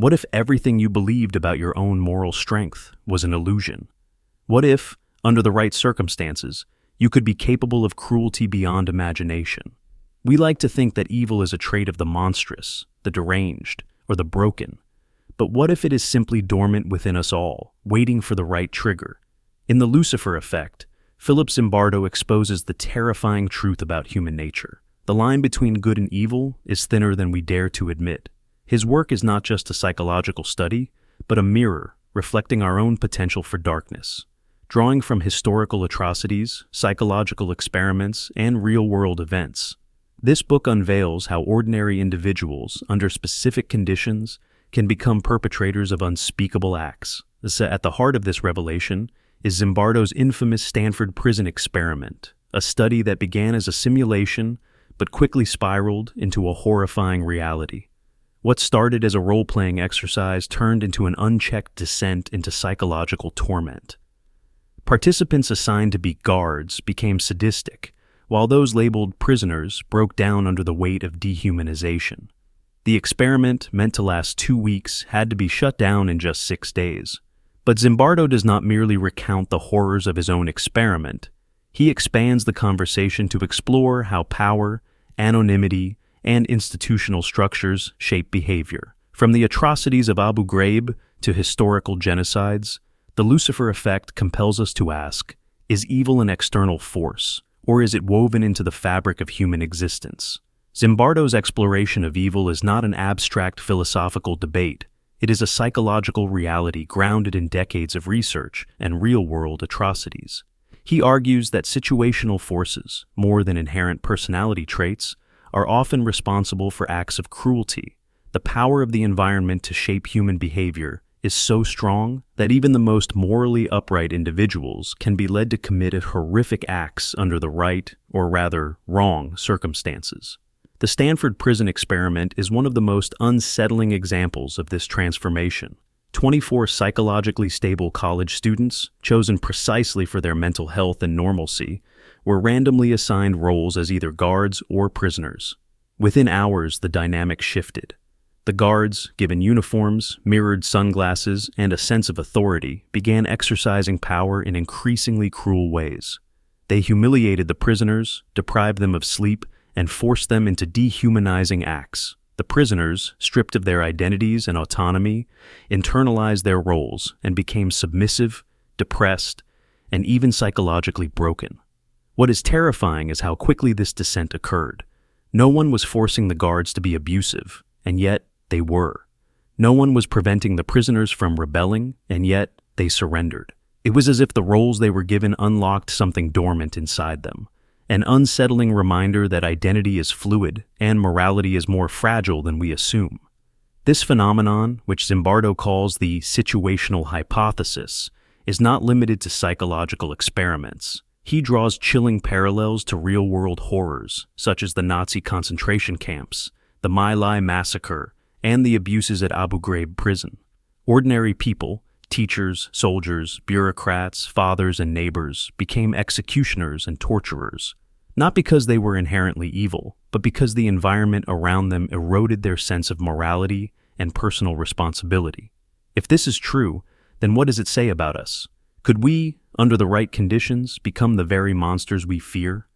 What if everything you believed about your own moral strength was an illusion? What if, under the right circumstances, you could be capable of cruelty beyond imagination? We like to think that evil is a trait of the monstrous, the deranged, or the broken. But what if it is simply dormant within us all, waiting for the right trigger? In The Lucifer Effect, Philip Zimbardo exposes the terrifying truth about human nature. The line between good and evil is thinner than we dare to admit. His work is not just a psychological study, but a mirror reflecting our own potential for darkness. Drawing from historical atrocities, psychological experiments, and real-world events, this book unveils how ordinary individuals, under specific conditions, can become perpetrators of unspeakable acts. At the heart of this revelation is Zimbardo's infamous Stanford prison experiment, a study that began as a simulation but quickly spiraled into a horrifying reality. What started as a role-playing exercise turned into an unchecked descent into psychological torment. Participants assigned to be guards became sadistic, while those labeled prisoners broke down under the weight of dehumanization. The experiment, meant to last 2 weeks, had to be shut down in just 6 days. But Zimbardo does not merely recount the horrors of his own experiment. He expands the conversation to explore how power, anonymity, and institutional structures shape behavior. From the atrocities of Abu Ghraib to historical genocides, the Lucifer Effect compels us to ask, is evil an external force, or is it woven into the fabric of human existence? Zimbardo's exploration of evil is not an abstract philosophical debate. It is a psychological reality grounded in decades of research and real-world atrocities. He argues that situational forces, more than inherent personality traits, are often responsible for acts of cruelty. The power of the environment to shape human behavior is so strong that even the most morally upright individuals can be led to commit horrific acts under the right, or rather, wrong, circumstances. The Stanford prison experiment is one of the most unsettling examples of this transformation. 24 psychologically stable college students, chosen precisely for their mental health and normalcy, were randomly assigned roles as either guards or prisoners. Within hours, the dynamic shifted. The guards, given uniforms, mirrored sunglasses, and a sense of authority, began exercising power in increasingly cruel ways. They humiliated the prisoners, deprived them of sleep, and forced them into dehumanizing acts. The prisoners, stripped of their identities and autonomy, internalized their roles and became submissive, depressed, and even psychologically broken. What is terrifying is how quickly this descent occurred. No one was forcing the guards to be abusive, and yet they were. No one was preventing the prisoners from rebelling, and yet they surrendered. It was as if the roles they were given unlocked something dormant inside them. An unsettling reminder that identity is fluid and morality is more fragile than we assume. This phenomenon, which Zimbardo calls the situational hypothesis, is not limited to psychological experiments. He draws chilling parallels to real-world horrors, such as the Nazi concentration camps, the My Lai massacre, and the abuses at Abu Ghraib prison. Ordinary people, teachers, soldiers, bureaucrats, fathers, and neighbors, became executioners and torturers. Not because they were inherently evil, but because the environment around them eroded their sense of morality and personal responsibility. If this is true, then what does it say about us? Could we, under the right conditions, become the very monsters we fear?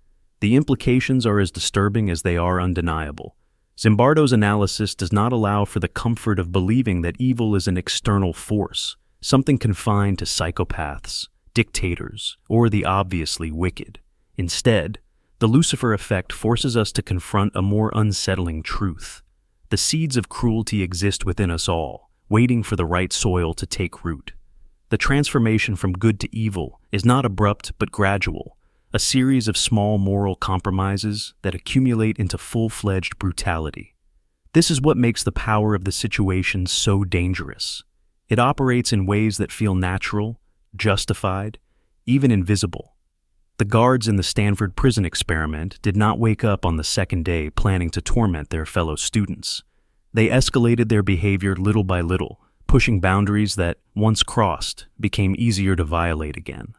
The implications are as disturbing as they are undeniable. Zimbardo's analysis does not allow for the comfort of believing that evil is an external force, something confined to psychopaths, dictators, or the obviously wicked. Instead, the Lucifer Effect forces us to confront a more unsettling truth. The seeds of cruelty exist within us all, waiting for the right soil to take root. The transformation from good to evil is not abrupt but gradual, a series of small moral compromises that accumulate into full-fledged brutality. This is what makes the power of the situation so dangerous. It operates in ways that feel natural, justified, even invisible. The guards in the Stanford prison experiment did not wake up on the second day planning to torment their fellow students. They escalated their behavior little by little, pushing boundaries that, once crossed, became easier to violate again.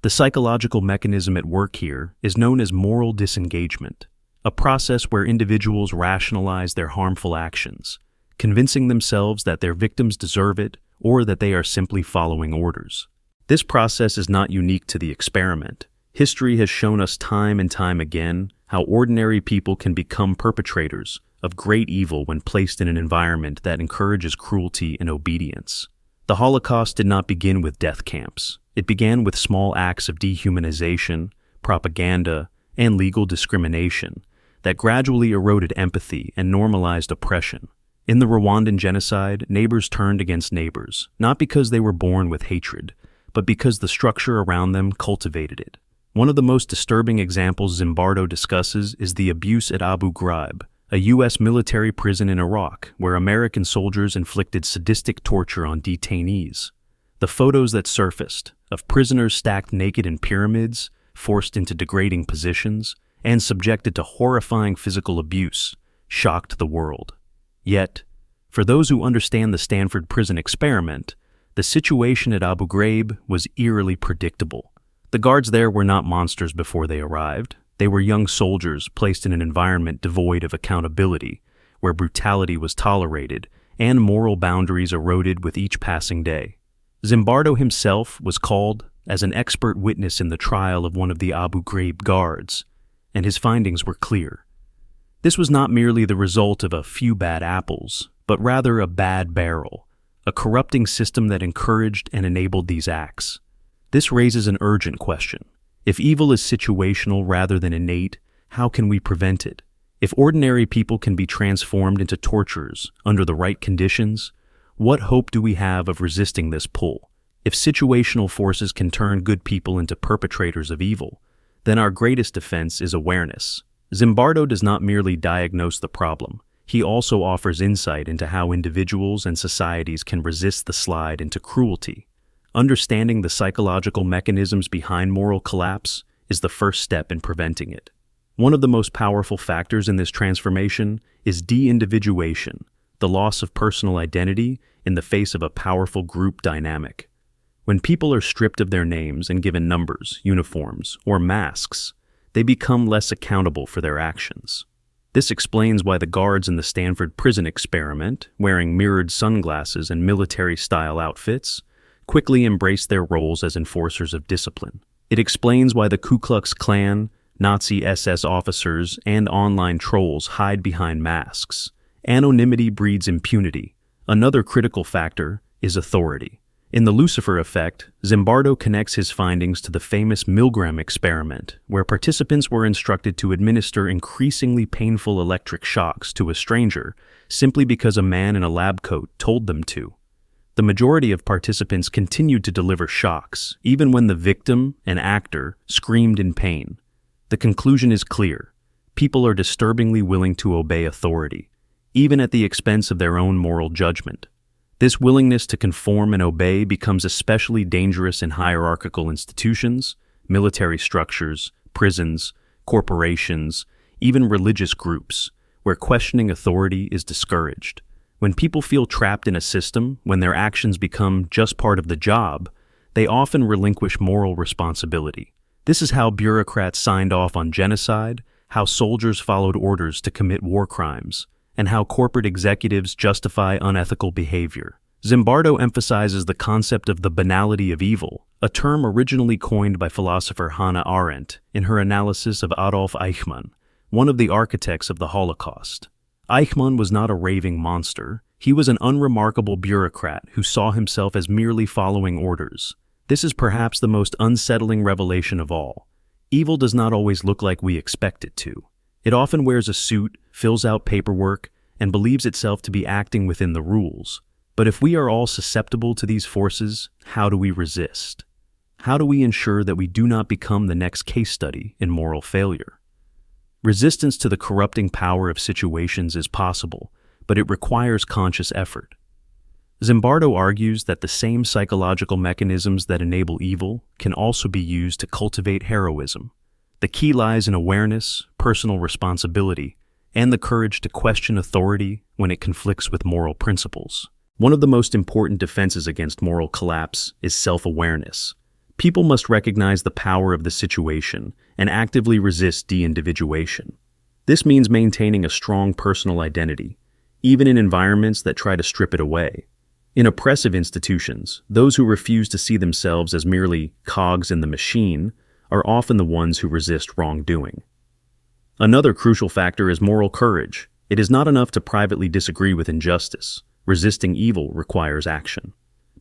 The psychological mechanism at work here is known as moral disengagement, a process where individuals rationalize their harmful actions, convincing themselves that their victims deserve it or that they are simply following orders. This process is not unique to the experiment. History has shown us time and time again how ordinary people can become perpetrators of great evil when placed in an environment that encourages cruelty and obedience. The Holocaust did not begin with death camps. It began with small acts of dehumanization, propaganda, and legal discrimination that gradually eroded empathy and normalized oppression. In the Rwandan genocide, neighbors turned against neighbors, not because they were born with hatred, but because the structure around them cultivated it. One of the most disturbing examples Zimbardo discusses is the abuse at Abu Ghraib, a U.S. military prison in Iraq, where American soldiers inflicted sadistic torture on detainees. The photos that surfaced, of prisoners stacked naked in pyramids, forced into degrading positions, and subjected to horrifying physical abuse, shocked the world. Yet, for those who understand the Stanford prison experiment, the situation at Abu Ghraib was eerily predictable. The guards there were not monsters before they arrived. They were young soldiers placed in an environment devoid of accountability, where brutality was tolerated and moral boundaries eroded with each passing day. Zimbardo himself was called as an expert witness in the trial of one of the Abu Ghraib guards, and his findings were clear. This was not merely the result of a few bad apples, but rather a bad barrel, a corrupting system that encouraged and enabled these acts. This raises an urgent question. If evil is situational rather than innate, how can we prevent it? If ordinary people can be transformed into torturers under the right conditions, what hope do we have of resisting this pull? If situational forces can turn good people into perpetrators of evil, then our greatest defense is awareness. Zimbardo does not merely diagnose the problem. He also offers insight into how individuals and societies can resist the slide into cruelty. Understanding the psychological mechanisms behind moral collapse is the first step in preventing it. One of the most powerful factors in this transformation is de-individuation, the loss of personal identity in the face of a powerful group dynamic. When people are stripped of their names and given numbers, uniforms, or masks, they become less accountable for their actions. This explains why the guards in the Stanford prison experiment, wearing mirrored sunglasses and military-style outfits, quickly embraced their roles as enforcers of discipline. It explains why the Ku Klux Klan, Nazi SS officers, and online trolls hide behind masks. Anonymity breeds impunity. Another critical factor is authority. In the Lucifer effect, Zimbardo connects his findings to the famous Milgram experiment, where participants were instructed to administer increasingly painful electric shocks to a stranger simply because a man in a lab coat told them to. The majority of participants continued to deliver shocks, even when the victim, an actor, screamed in pain. The conclusion is clear. People are disturbingly willing to obey authority, even at the expense of their own moral judgment. This willingness to conform and obey becomes especially dangerous in hierarchical institutions, military structures, prisons, corporations, even religious groups, where questioning authority is discouraged. When people feel trapped in a system, when their actions become just part of the job, they often relinquish moral responsibility. This is how bureaucrats signed off on genocide, how soldiers followed orders to commit war crimes, and how corporate executives justify unethical behavior. Zimbardo emphasizes the concept of the banality of evil, a term originally coined by philosopher Hannah Arendt in her analysis of Adolf Eichmann, one of the architects of the Holocaust. Eichmann was not a raving monster. He was an unremarkable bureaucrat who saw himself as merely following orders. This is perhaps the most unsettling revelation of all. Evil does not always look like we expect it to. It often wears a suit, fills out paperwork, and believes itself to be acting within the rules. But if we are all susceptible to these forces, how do we resist? How do we ensure that we do not become the next case study in moral failure? Resistance to the corrupting power of situations is possible, but it requires conscious effort. Zimbardo argues that the same psychological mechanisms that enable evil can also be used to cultivate heroism. The key lies in awareness, personal responsibility, and the courage to question authority when it conflicts with moral principles. One of the most important defenses against moral collapse is self-awareness. People must recognize the power of the situation and actively resist de-individuation. This means maintaining a strong personal identity. even in environments that try to strip it away. In oppressive institutions, those who refuse to see themselves as merely cogs in the machine are often the ones who resist wrongdoing. Another crucial factor is moral courage. It is not enough to privately disagree with injustice. Resisting evil requires action.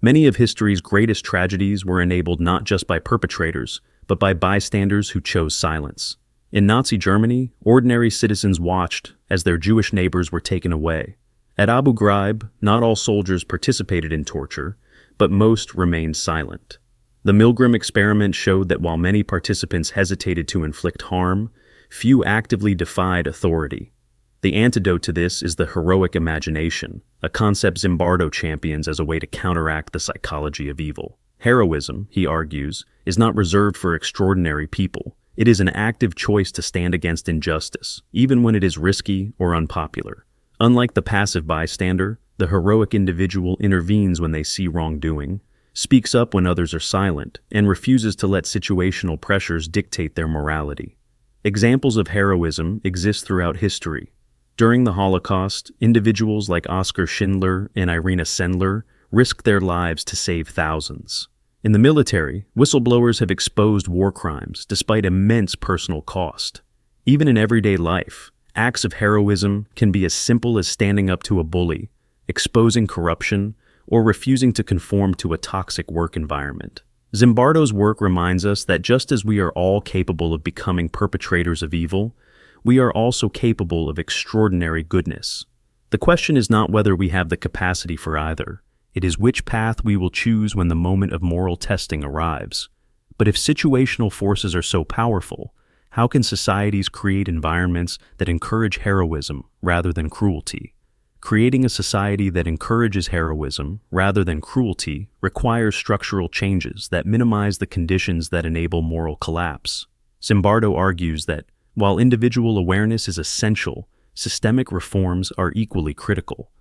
Many of history's greatest tragedies were enabled not just by perpetrators, but by bystanders who chose silence. In Nazi Germany, ordinary citizens watched as their Jewish neighbors were taken away. At Abu Ghraib, not all soldiers participated in torture, but most remained silent. The Milgram experiment showed that while many participants hesitated to inflict harm, few actively defied authority. The antidote to this is the heroic imagination, a concept Zimbardo champions as a way to counteract the psychology of evil. Heroism, he argues, is not reserved for extraordinary people. It is an active choice to stand against injustice, even when it is risky or unpopular. Unlike the passive bystander, the heroic individual intervenes when they see wrongdoing, speaks up when others are silent, and refuses to let situational pressures dictate their morality. Examples of heroism exist throughout history. During the Holocaust, individuals like Oskar Schindler and Irina Sendler risked their lives to save thousands. In the military, whistleblowers have exposed war crimes despite immense personal cost. Even in everyday life, acts of heroism can be as simple as standing up to a bully, exposing corruption, or refusing to conform to a toxic work environment. Zimbardo's work reminds us that just as we are all capable of becoming perpetrators of evil, we are also capable of extraordinary goodness. The question is not whether we have the capacity for either. It is which path we will choose when the moment of moral testing arrives. But if situational forces are so powerful, how can societies create environments that encourage heroism rather than cruelty? Creating a society that encourages heroism rather than cruelty requires structural changes that minimize the conditions that enable moral collapse. Zimbardo argues that while individual awareness is essential, systemic reforms are equally critical.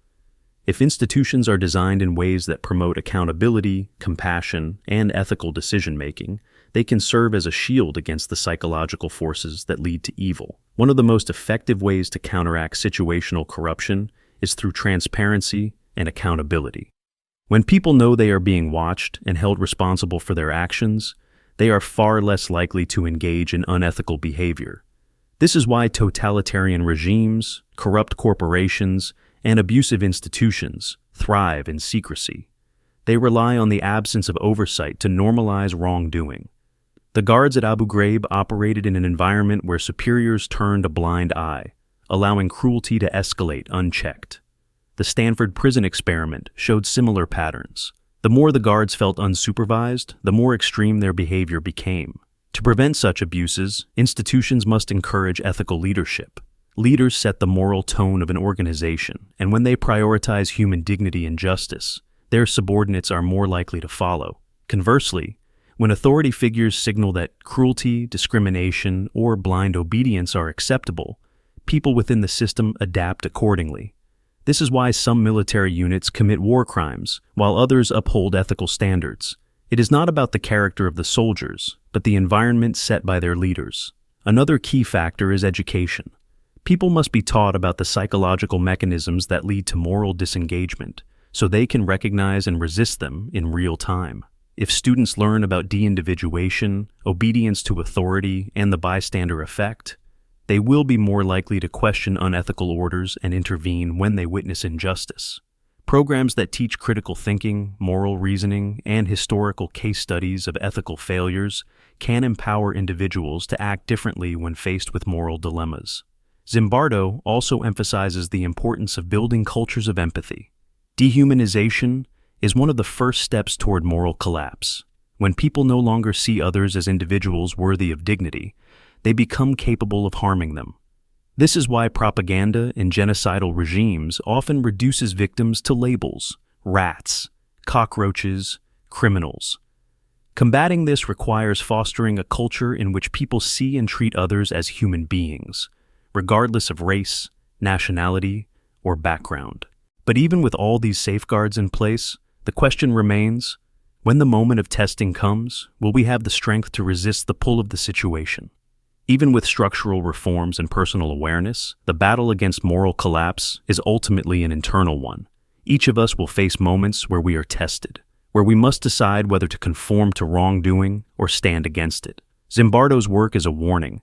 If institutions are designed in ways that promote accountability, compassion, and ethical decision-making, they can serve as a shield against the psychological forces that lead to evil. One of the most effective ways to counteract situational corruption is through transparency and accountability. When people know they are being watched and held responsible for their actions, they are far less likely to engage in unethical behavior. This is why totalitarian regimes, corrupt corporations, and abusive institutions thrive in secrecy. They rely on the absence of oversight to normalize wrongdoing. The guards at Abu Ghraib operated in an environment where superiors turned a blind eye, allowing cruelty to escalate unchecked. The Stanford prison experiment showed similar patterns. The more the guards felt unsupervised, the more extreme their behavior became. To prevent such abuses, institutions must encourage ethical leadership. Leaders set the moral tone of an organization, and when they prioritize human dignity and justice, their subordinates are more likely to follow. Conversely, when authority figures signal that cruelty, discrimination, or blind obedience are acceptable, people within the system adapt accordingly. This is why some military units commit war crimes, while others uphold ethical standards. It is not about the character of the soldiers, but the environment set by their leaders. Another key factor is education. People must be taught about the psychological mechanisms that lead to moral disengagement, so they can recognize and resist them in real time. If students learn about de-individuation, obedience to authority, and the bystander effect, they will be more likely to question unethical orders and intervene when they witness injustice. Programs that teach critical thinking, moral reasoning, and historical case studies of ethical failures can empower individuals to act differently when faced with moral dilemmas. Zimbardo also emphasizes the importance of building cultures of empathy. Dehumanization is one of the first steps toward moral collapse. When people no longer see others as individuals worthy of dignity, they become capable of harming them. This is why propaganda in genocidal regimes often reduces victims to labels: rats, cockroaches, criminals. Combating this requires fostering a culture in which people see and treat others as human beings, regardless of race, nationality, or background. But even with all these safeguards in place, the question remains, when the moment of testing comes, will we have the strength to resist the pull of the situation? Even with structural reforms and personal awareness, the battle against moral collapse is ultimately an internal one. Each of us will face moments where we are tested, where we must decide whether to conform to wrongdoing or stand against it. Zimbardo's work is a warning,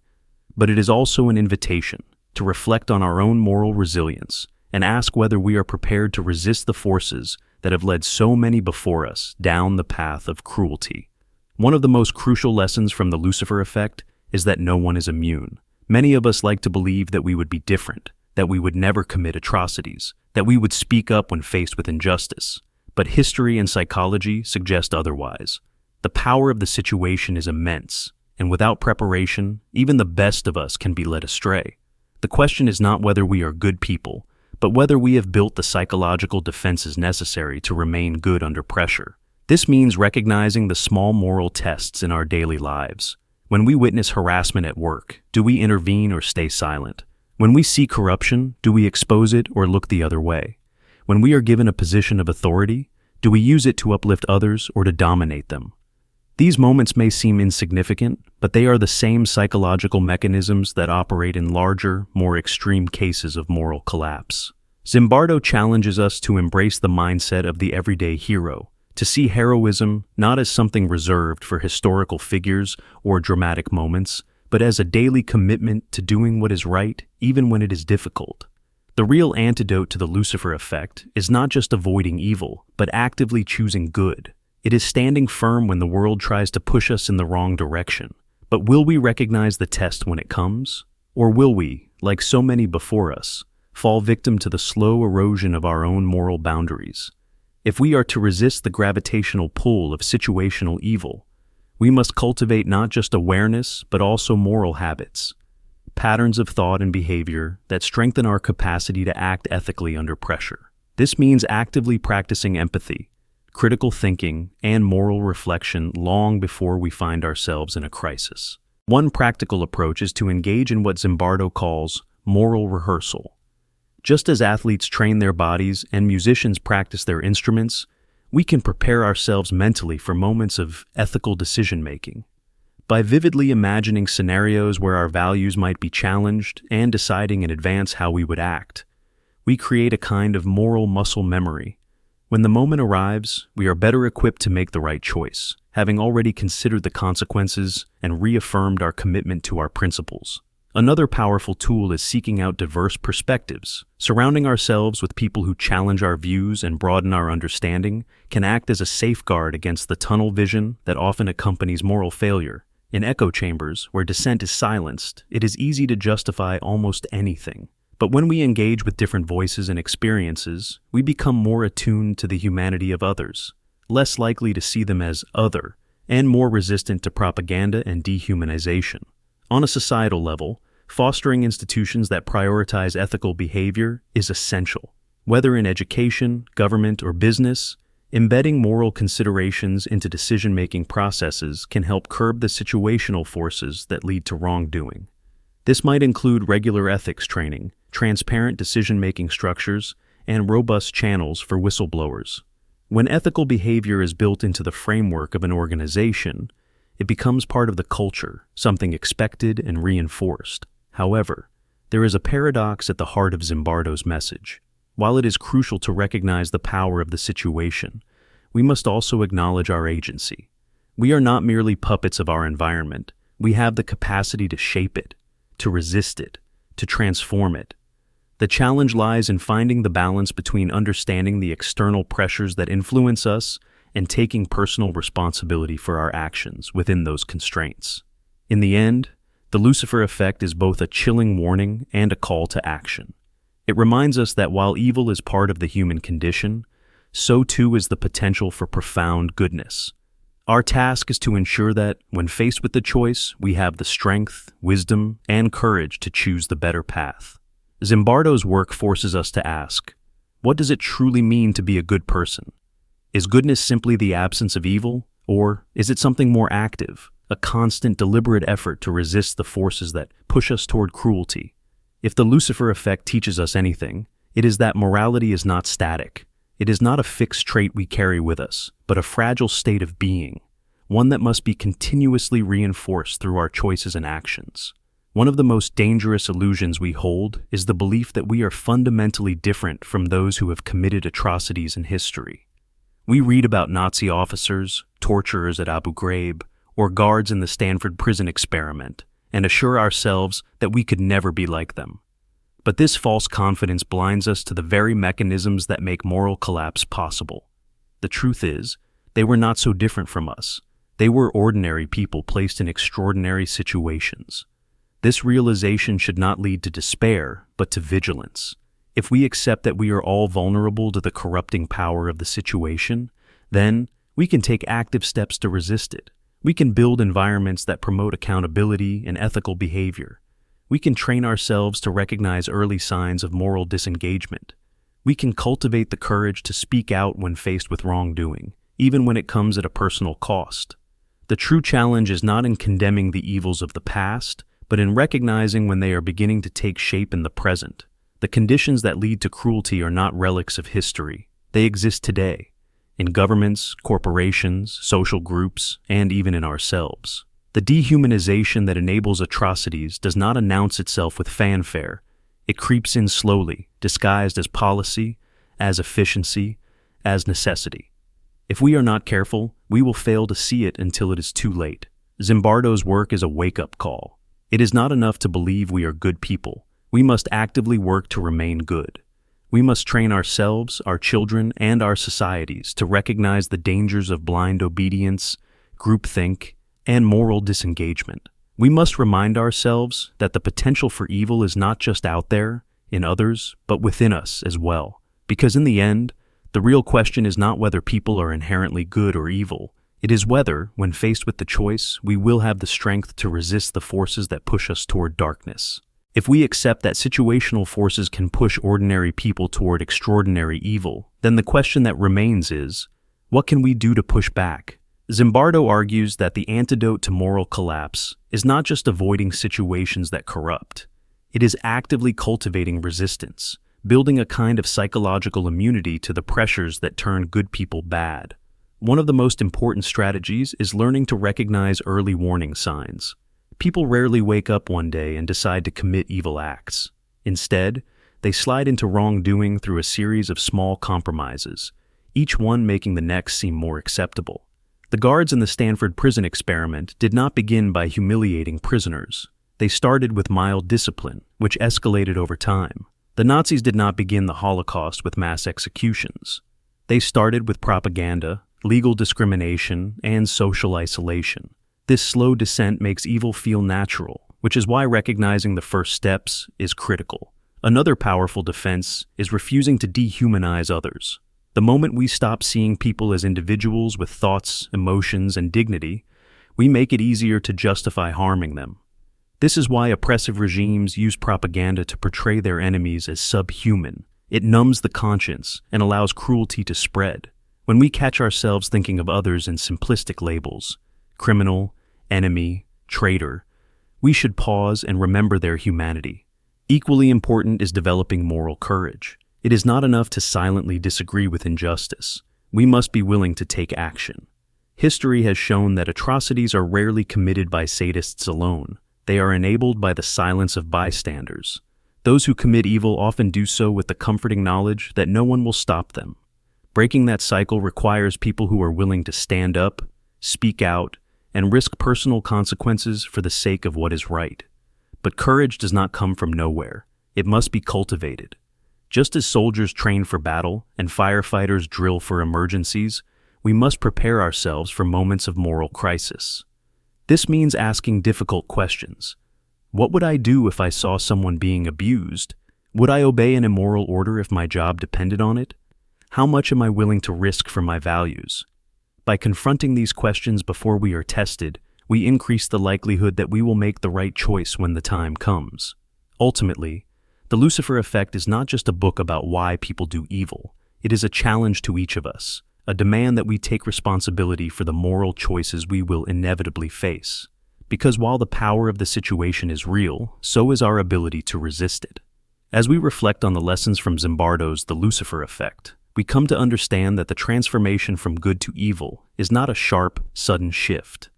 but it is also an invitation to reflect on our own moral resilience and ask whether we are prepared to resist the forces that have led so many before us down the path of cruelty. One of the most crucial lessons from the Lucifer effect is that no one is immune. Many of us like to believe that we would be different, that we would never commit atrocities, that we would speak up when faced with injustice. But history and psychology suggest otherwise. The power of the situation is immense, and without preparation, even the best of us can be led astray. The question is not whether we are good people, but whether we have built the psychological defenses necessary to remain good under pressure. This means recognizing the small moral tests in our daily lives. When we witness harassment at work, do we intervene or stay silent? When we see corruption, do we expose it or look the other way? When we are given a position of authority, do we use it to uplift others or to dominate them? These moments may seem insignificant, but they are the same psychological mechanisms that operate in larger, more extreme cases of moral collapse. Zimbardo challenges us to embrace the mindset of the everyday hero, to see heroism not as something reserved for historical figures or dramatic moments, but as a daily commitment to doing what is right, even when it is difficult. The real antidote to the Lucifer effect is not just avoiding evil, but actively choosing good. It is standing firm when the world tries to push us in the wrong direction. But will we recognize the test when it comes? Or will we, like so many before us, fall victim to the slow erosion of our own moral boundaries? If we are to resist the gravitational pull of situational evil, we must cultivate not just awareness, but also moral habits, patterns of thought and behavior that strengthen our capacity to act ethically under pressure. This means actively practicing empathy, critical thinking, and moral reflection long before we find ourselves in a crisis. One practical approach is to engage in what Zimbardo calls moral rehearsal. Just as athletes train their bodies and musicians practice their instruments, we can prepare ourselves mentally for moments of ethical decision-making. By vividly imagining scenarios where our values might be challenged and deciding in advance how we would act, we create a kind of moral muscle memory. When the moment arrives, we are better equipped to make the right choice, having already considered the consequences and reaffirmed our commitment to our principles. Another powerful tool is seeking out diverse perspectives. Surrounding ourselves with people who challenge our views and broaden our understanding can act as a safeguard against the tunnel vision that often accompanies moral failure. In echo chambers, where dissent is silenced, it is easy to justify almost anything. But when we engage with different voices and experiences, we become more attuned to the humanity of others, less likely to see them as other, and more resistant to propaganda and dehumanization. On a societal level, fostering institutions that prioritize ethical behavior is essential. Whether in education, government, or business, embedding moral considerations into decision-making processes can help curb the situational forces that lead to wrongdoing. This might include regular ethics training, transparent decision-making structures, and robust channels for whistleblowers. When ethical behavior is built into the framework of an organization, it becomes part of the culture, something expected and reinforced. However, there is a paradox at the heart of Zimbardo's message. While it is crucial to recognize the power of the situation, we must also acknowledge our agency. We are not merely puppets of our environment. We have the capacity to shape it, to resist it, to transform it. The challenge lies in finding the balance between understanding the external pressures that influence us and taking personal responsibility for our actions within those constraints. In the end, the Lucifer effect is both a chilling warning and a call to action. It reminds us that while evil is part of the human condition, so too is the potential for profound goodness. Our task is to ensure that, when faced with the choice, we have the strength, wisdom, and courage to choose the better path. Zimbardo's work forces us to ask, what does it truly mean to be a good person? Is goodness simply the absence of evil, or is it something more active, a constant, deliberate effort to resist the forces that push us toward cruelty? If the Lucifer effect teaches us anything, it is that morality is not static. It is not a fixed trait we carry with us, but a fragile state of being, one that must be continuously reinforced through our choices and actions. One of the most dangerous illusions we hold is the belief that we are fundamentally different from those who have committed atrocities in history. We read about Nazi officers, torturers at Abu Ghraib, or guards in the Stanford prison experiment, and assure ourselves that we could never be like them. But this false confidence blinds us to the very mechanisms that make moral collapse possible. The truth is, they were not so different from us. They were ordinary people placed in extraordinary situations. This realization should not lead to despair, but to vigilance. If we accept that we are all vulnerable to the corrupting power of the situation, then we can take active steps to resist it. We can build environments that promote accountability and ethical behavior. We can train ourselves to recognize early signs of moral disengagement. We can cultivate the courage to speak out when faced with wrongdoing, even when it comes at a personal cost. The true challenge is not in condemning the evils of the past, but in recognizing when they are beginning to take shape in the present. The conditions that lead to cruelty are not relics of history. They exist today, in governments, corporations, social groups, and even in ourselves. The dehumanization that enables atrocities does not announce itself with fanfare. It creeps in slowly, disguised as policy, as efficiency, as necessity. If we are not careful, we will fail to see it until it is too late. Zimbardo's work is a wake-up call. It is not enough to believe we are good people. We must actively work to remain good. We must train ourselves, our children, and our societies to recognize the dangers of blind obedience, groupthink, and moral disengagement. We must remind ourselves that the potential for evil is not just out there, in others, but within us as well. Because in the end, the real question is not whether people are inherently good or evil. It is whether, when faced with the choice, we will have the strength to resist the forces that push us toward darkness. If we accept that situational forces can push ordinary people toward extraordinary evil, then the question that remains is, what can we do to push back? Zimbardo argues that the antidote to moral collapse is not just avoiding situations that corrupt. It is actively cultivating resistance, building a kind of psychological immunity to the pressures that turn good people bad. One of the most important strategies is learning to recognize early warning signs. People rarely wake up one day and decide to commit evil acts. Instead, they slide into wrongdoing through a series of small compromises, each one making the next seem more acceptable. The guards in the Stanford prison experiment did not begin by humiliating prisoners. They started with mild discipline, which escalated over time. The Nazis did not begin the Holocaust with mass executions. They started with propaganda, legal discrimination, and social isolation. This slow descent makes evil feel natural, which is why recognizing the first steps is critical. Another powerful defense is refusing to dehumanize others. The moment we stop seeing people as individuals with thoughts, emotions, and dignity, we make it easier to justify harming them. This is why oppressive regimes use propaganda to portray their enemies as subhuman. It numbs the conscience and allows cruelty to spread. When we catch ourselves thinking of others in simplistic labels, criminal, enemy, traitor, we should pause and remember their humanity. Equally important is developing moral courage. It is not enough to silently disagree with injustice. We must be willing to take action. History has shown that atrocities are rarely committed by sadists alone. They are enabled by the silence of bystanders. Those who commit evil often do so with the comforting knowledge that no one will stop them. Breaking that cycle requires people who are willing to stand up, speak out, and risk personal consequences for the sake of what is right. But courage does not come from nowhere. It must be cultivated. Just as soldiers train for battle and firefighters drill for emergencies, we must prepare ourselves for moments of moral crisis. This means asking difficult questions. What would I do if I saw someone being abused? Would I obey an immoral order if my job depended on it? How much am I willing to risk for my values? By confronting these questions before we are tested, we increase the likelihood that we will make the right choice when the time comes. Ultimately, The Lucifer Effect is not just a book about why people do evil. It is a challenge to each of us, a demand that we take responsibility for the moral choices we will inevitably face. Because while the power of the situation is real, so is our ability to resist it. As we reflect on the lessons from Zimbardo's The Lucifer Effect, we come to understand that the transformation from good to evil is not a sharp, sudden shift.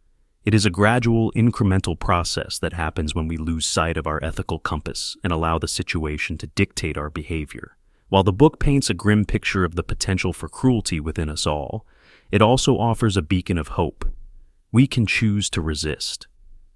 It is a gradual, incremental process that happens when we lose sight of our ethical compass and allow the situation to dictate our behavior. While the book paints a grim picture of the potential for cruelty within us all, it also offers a beacon of hope. We can choose to resist.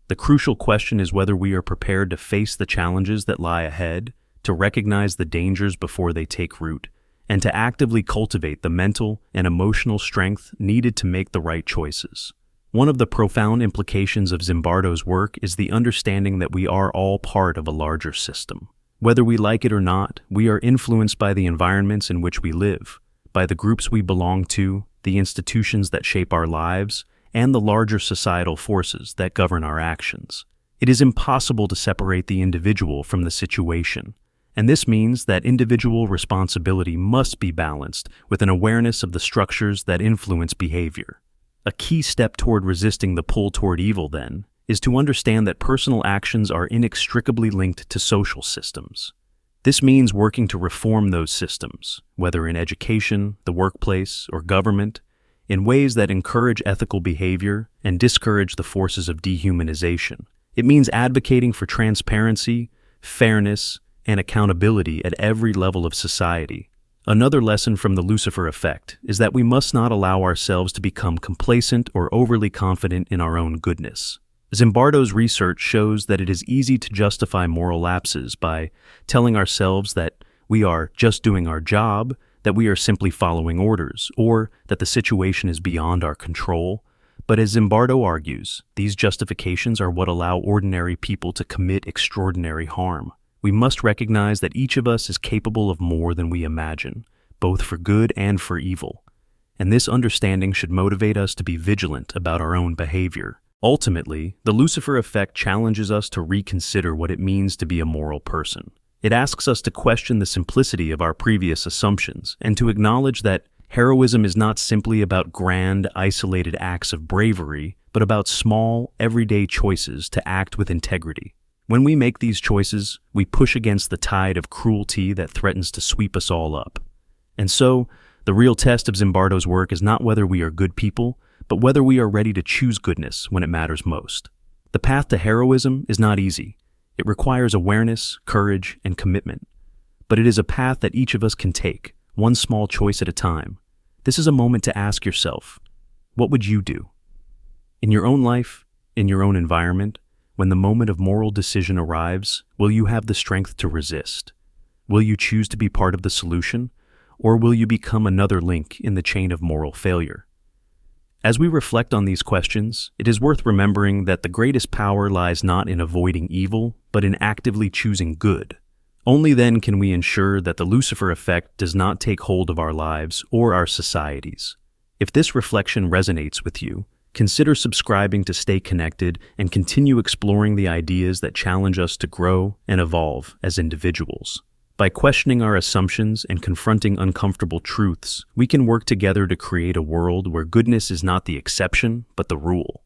The crucial question is whether we are prepared to face the challenges that lie ahead, to recognize the dangers before they take root, and to actively cultivate the mental and emotional strength needed to make the right choices. One of the profound implications of Zimbardo's work is the understanding that we are all part of a larger system. Whether we like it or not, we are influenced by the environments in which we live, by the groups we belong to, the institutions that shape our lives, and the larger societal forces that govern our actions. It is impossible to separate the individual from the situation, and this means that individual responsibility must be balanced with an awareness of the structures that influence behavior. A key step toward resisting the pull toward evil, then, is to understand that personal actions are inextricably linked to social systems. This means working to reform those systems, whether in education, the workplace, or government, in ways that encourage ethical behavior and discourage the forces of dehumanization. It means advocating for transparency, fairness, and accountability at every level of society. Another lesson from the Lucifer effect is that we must not allow ourselves to become complacent or overly confident in our own goodness. Zimbardo's research shows that it is easy to justify moral lapses by telling ourselves that we are just doing our job, that we are simply following orders, or that the situation is beyond our control. But as Zimbardo argues, these justifications are what allow ordinary people to commit extraordinary harm. We must recognize that each of us is capable of more than we imagine, both for good and for evil. And this understanding should motivate us to be vigilant about our own behavior. Ultimately, the Lucifer effect challenges us to reconsider what it means to be a moral person. It asks us to question the simplicity of our previous assumptions and to acknowledge that heroism is not simply about grand, isolated acts of bravery, but about small, everyday choices to act with integrity. When we make these choices, we push against the tide of cruelty that threatens to sweep us all up. And so, the real test of Zimbardo's work is not whether we are good people, but whether we are ready to choose goodness when it matters most. The path to heroism is not easy. It requires awareness, courage, and commitment. But it is a path that each of us can take, one small choice at a time. This is a moment to ask yourself, what would you do? In your own life, in your own environment, when the moment of moral decision arrives, will you have the strength to resist? Will you choose to be part of the solution, or will you become another link in the chain of moral failure? As we reflect on these questions, it is worth remembering that the greatest power lies not in avoiding evil, but in actively choosing good. Only then can we ensure that the Lucifer effect does not take hold of our lives or our societies. If this reflection resonates with you, consider subscribing to stay connected and continue exploring the ideas that challenge us to grow and evolve as individuals. By questioning our assumptions and confronting uncomfortable truths, we can work together to create a world where goodness is not the exception, but the rule.